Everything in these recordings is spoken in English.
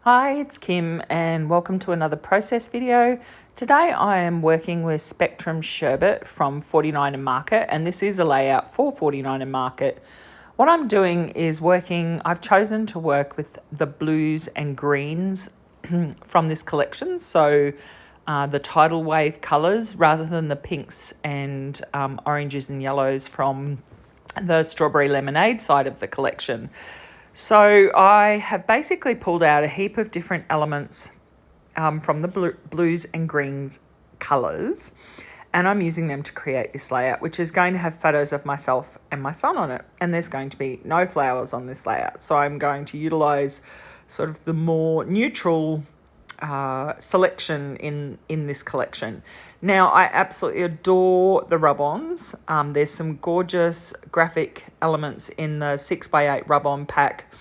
Hi, it's Kim and welcome to another process video. Today I am working with Spectrum Sherbet from 49 and Market, and this is a layout for 49 and Market. What I'm doing is I've chosen to work with the blues and greens from this collection, so the Tidal Wave colours rather than the pinks and oranges and yellows from the strawberry lemonade side of the collection. So I have basically pulled out a heap of different elements from the blues and greens colours, and I'm using them to create this layout, which is going to have photos of myself and my son on it. And there's going to be no flowers on this layout. So I'm going to utilise sort of the more neutral selection in this collection. Now, I absolutely adore the rub-ons. There's some gorgeous graphic elements in the 6x8 rub-on pack,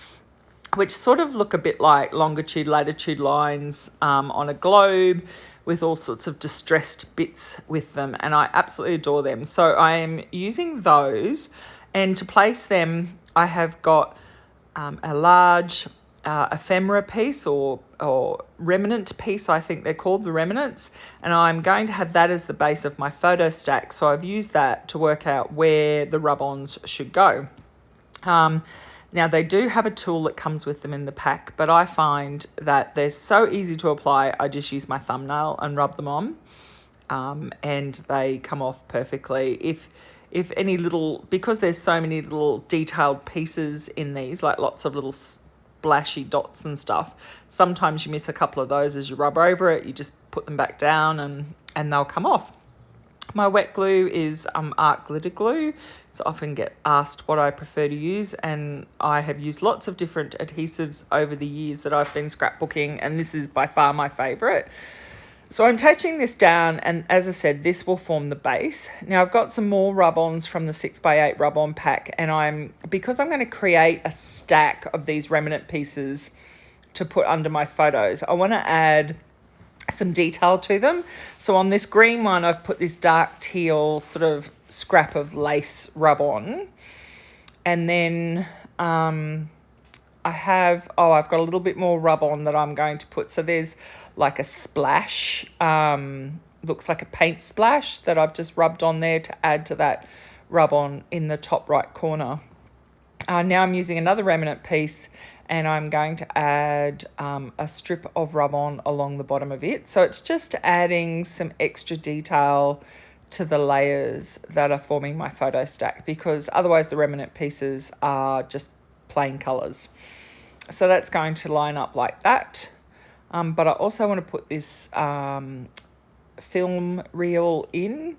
which sort of look a bit like longitude, latitude lines on a globe with all sorts of distressed bits with them, and I absolutely adore them. So I am using those, and to place them, I have got a large ephemera piece or remnant piece, I think they're called, the remnants, and I'm going to have that as the base of my photo stack. So I've used that to work out where the rub-ons should go. Now, they do have a tool that comes with them in the pack, but I find that they're so easy to apply. I just use my thumbnail and rub them on, and they come off perfectly. If any little, because there's so many little detailed pieces in these, like lots of little splashy dots and stuff, sometimes you miss a couple of those as you rub over it. You just put them back down and they'll come off. My wet glue is art glitter glue. So I often get asked what I prefer to use, and I have used lots of different adhesives over the years that I've been scrapbooking, and this is by far my favourite. So I'm touching this down, and as I said, this will form the base. Now I've got some more rub-ons from the 6x8 rub-on pack, and because I'm going to create a stack of these remnant pieces to put under my photos, I want to add some detail to them. So on this green one, I've put this dark teal sort of scrap of lace rub-on, and then I've got a little bit more rub-on that I'm going to put. So there's like a splash, looks like a paint splash that I've just rubbed on there to add to that rub-on in the top right corner. Now I'm using another remnant piece, and I'm going to add a strip of rub-on along the bottom of it. So it's just adding some extra detail to the layers that are forming my photo stack, because otherwise the remnant pieces are just plain colours. So that's going to line up like that. But I also want to put this film reel in.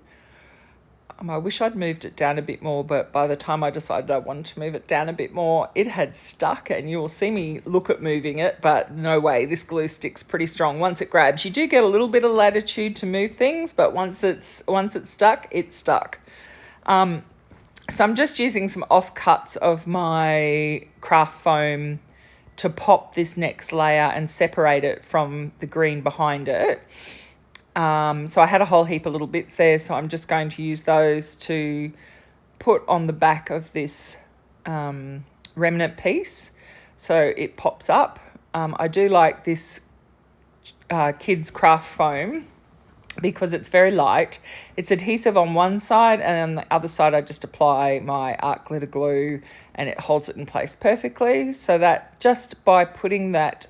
I wish I'd moved it down a bit more, but by the time I decided I wanted to move it down a bit more, it had stuck, and you will see me look at moving it, but no way, this glue sticks pretty strong. Once it grabs, you do get a little bit of latitude to move things, but once it's stuck, it's stuck. So I'm just using some offcuts of my craft foam to pop this next layer and separate it from the green behind it. So I had a whole heap of little bits there, so I'm just going to use those to put on the back of this remnant piece so it pops up. I do like this kids craft foam because it's very light. It's adhesive on one side, and on the other side I just apply my art glitter glue and it holds it in place perfectly. So that just by putting that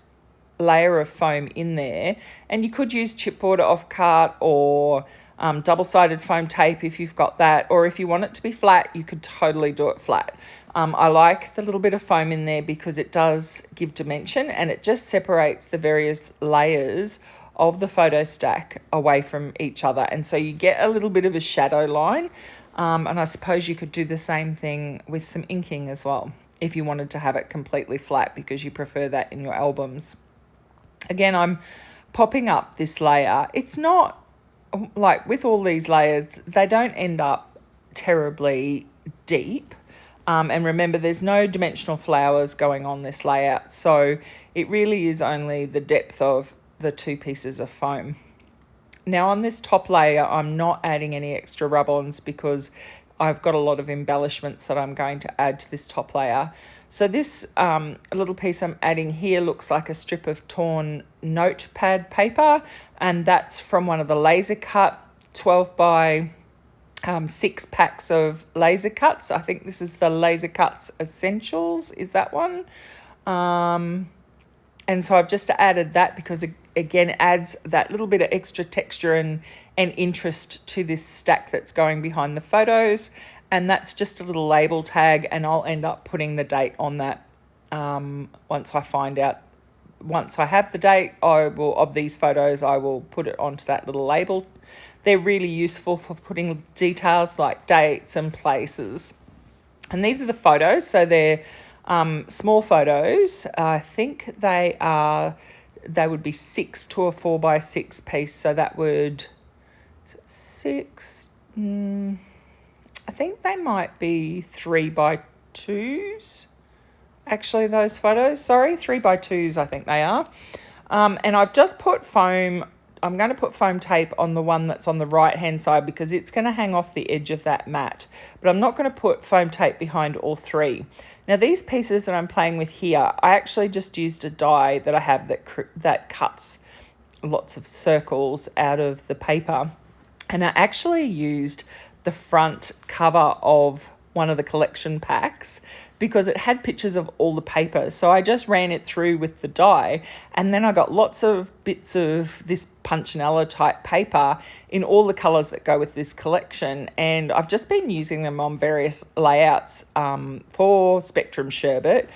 layer of foam in there, and you could use chipboard off cart or double-sided foam tape if you've got that, or if you want it to be flat, you could totally do it flat. I like the little bit of foam in there because it does give dimension, and it just separates the various layers of the photo stack away from each other, and so you get a little bit of a shadow line. And I suppose you could do the same thing with some inking as well if you wanted to have it completely flat because you prefer that in your albums. Again, I'm popping up this layer. It's not like with all these layers, they don't end up terribly deep. And remember, there's no dimensional flowers going on this layout. So it really is only the depth of the two pieces of foam. Now on this top layer, I'm not adding any extra rub-ons because I've got a lot of embellishments that I'm going to add to this top layer. So this little piece I'm adding here looks like a strip of torn notepad paper, and that's from one of the laser cut 12 by 6 packs of laser cuts. I think this is the Laser Cuts Essentials, is that one? And so I've just added that because, again, adds that little bit of extra texture and interest to this stack that's going behind the photos. And that's just a little label tag, and I'll end up putting the date on that once I have the date of these photos, I will put it onto that little label. They're really useful for putting details like dates and places. And these are the photos. So they're small photos. I think they would be 6 to a 4 by 6 piece. So that would 6. I think they might be 3 by 2s. Actually, those photos, 3 by 2s, I think they are. And I've just put foam. I'm going to put foam tape on the one that's on the right hand side because it's going to hang off the edge of that mat, but I'm not going to put foam tape behind all 3. Now these pieces that I'm playing with here, I actually just used a die that I have that cuts lots of circles out of the paper, and I actually used the front cover of one of the collection packs because it had pictures of all the paper. So I just ran it through with the die, and then I got lots of bits of this punchinella type paper in all the colours that go with this collection, and I've just been using them on various layouts for Spectrum Sherbet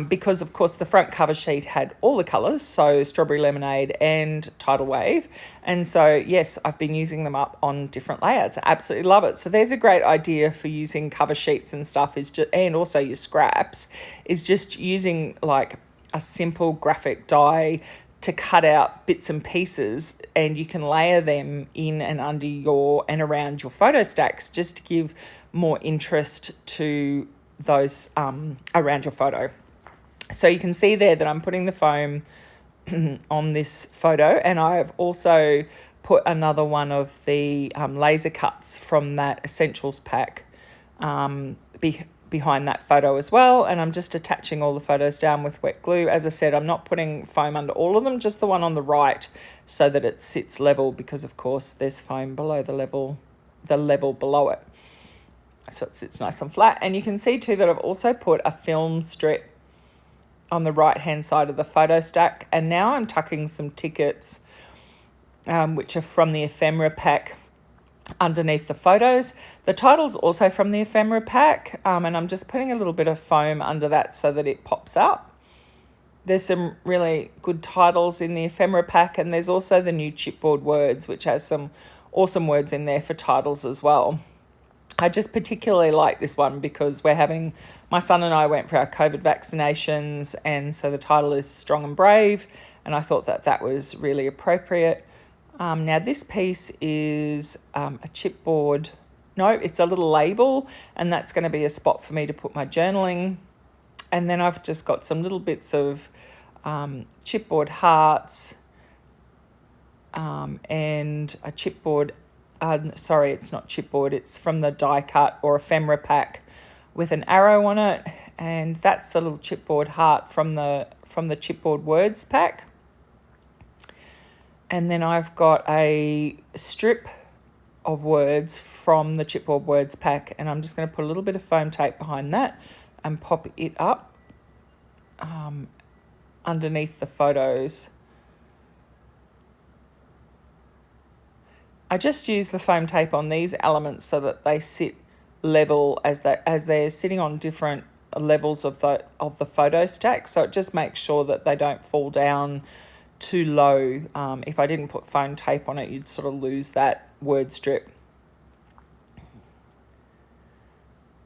because, of course, the front cover sheet had all the colours, so Strawberry Lemonade and Tidal Wave. And so, yes, I've been using them up on different layouts. I absolutely love it. So there's a great idea for using cover sheets and stuff, and also your scraps, is just using like a simple graphic die to cut out bits and pieces, and you can layer them in and under and around your photo stacks just to give more interest to those around your photo. So you can see there that I'm putting the foam on this photo, and I've also put another one of the laser cuts from that Essentials pack behind that photo as well, and I'm just attaching all the photos down with wet glue. As I said, I'm not putting foam under all of them, just the one on the right, so that it sits level, because of course there's foam below the level below it, so it sits nice and flat. And you can see too that I've also put a film strip on the right hand side of the photo stack, and now I'm tucking some tickets which are from the ephemera pack underneath the photos. The title's also from the ephemera pack, and I'm just putting a little bit of foam under that so that it pops up. There's some really good titles in the ephemera pack, and there's also the new chipboard words, which has some awesome words in there for titles as well. I just particularly like this one because my son and I went for our COVID vaccinations, and so the title is Strong and Brave, and I thought that was really appropriate. Now this piece is a chipboard. No, it's a little label, and that's going to be a spot for me to put my journaling. And then I've just got some little bits of chipboard hearts and a chipboard. Sorry, it's not chipboard. It's from the die cut or ephemera pack with an arrow on it, and that's the little chipboard heart from the chipboard words pack. And then I've got a strip of words from the chipboard words pack, and I'm just going to put a little bit of foam tape behind that and pop it up underneath the photos. I just use the foam tape on these elements so that they sit level as they're sitting on different levels of the photo stack. So it just makes sure that they don't fall down too low. If I didn't put foam tape on it, you'd sort of lose that word strip.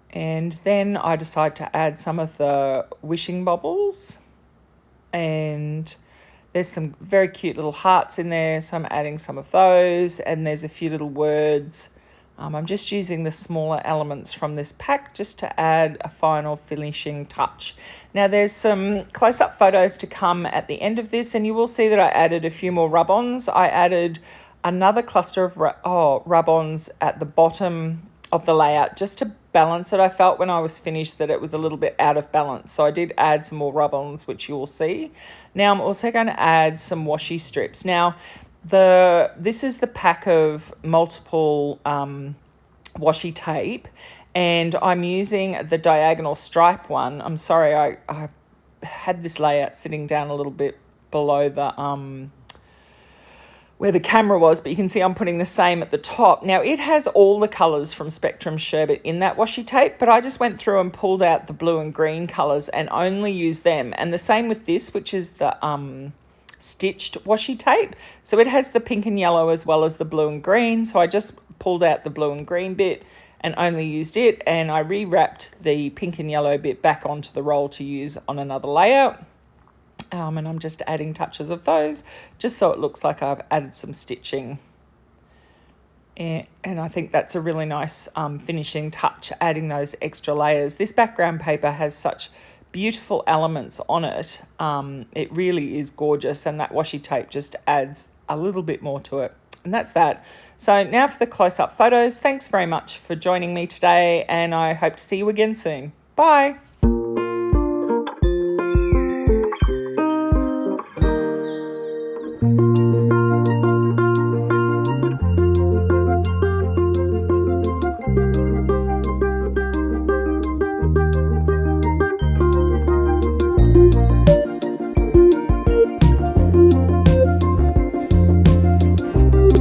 And then I decide to add some of the wishing bubbles, and there's some very cute little hearts in there, so I'm adding some of those, and there's a few little words. I'm just using the smaller elements from this pack just to add a final finishing touch. Now there's some close-up photos to come at the end of this, and you will see that I added a few more rubons. I added another cluster of rubons at the bottom of the layout just to balance that I felt when I was finished, that it was a little bit out of balance. So I did add some more rub-ons, which you will see. Now I'm also going to add some washi strips. Now this is the pack of multiple washi tape, and I'm using the diagonal stripe one. I'm sorry, I had this layout sitting down a little bit below the where the camera was, but you can see I'm putting the same at the top. Now it has all the colours from Spectrum Sherbet in that washi tape, but I just went through and pulled out the blue and green colours and only used them. And the same with this, which is the stitched washi tape. So it has the pink and yellow as well as the blue and green. So I just pulled out the blue and green bit and only used it, and I rewrapped the pink and yellow bit back onto the roll to use on another layout. And I'm just adding touches of those just so it looks like I've added some stitching. And I think that's a really nice finishing touch, adding those extra layers. This background paper has such beautiful elements on it. It really is gorgeous, and that washi tape just adds a little bit more to it. And that's that. So now for the close-up photos. Thanks very much for joining me today, and I hope to see you again soon. Bye.